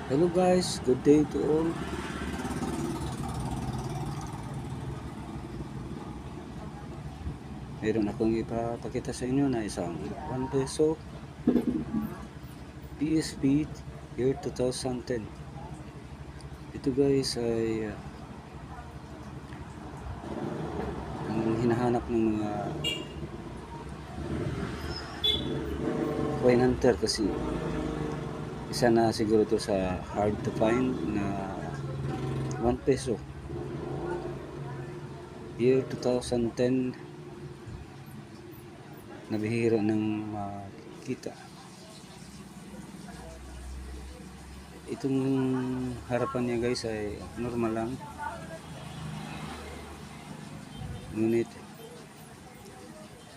Hello guys, good day to all. Meron akong ipapakita sa inyo na isang 1 peso PSP year 2010. Ito guys ay ang hinahanap ng mga coin hunter kasi isa na siguro to sa hard to find na 1 peso year 2010 na bihira ng makita. Itong harapan niya guys ay normal lang, ngunit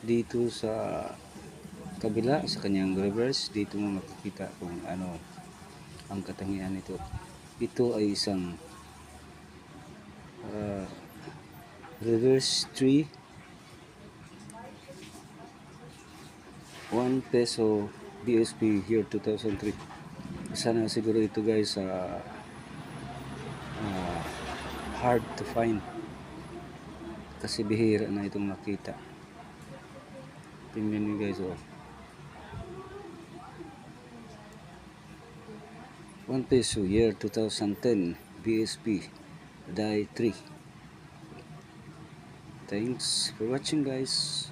dito sa kabila sa kanyang reverse, dito mo makikita kung ano ang katangian nito. Ito ay isang reverse 3 1 peso BSP year 2003. Sana siguro ito guys hard to find kasi bihira na itong makita. Tingnan nyo guys, 1 peso year 2010 BSP die 3. Thanks for watching guys.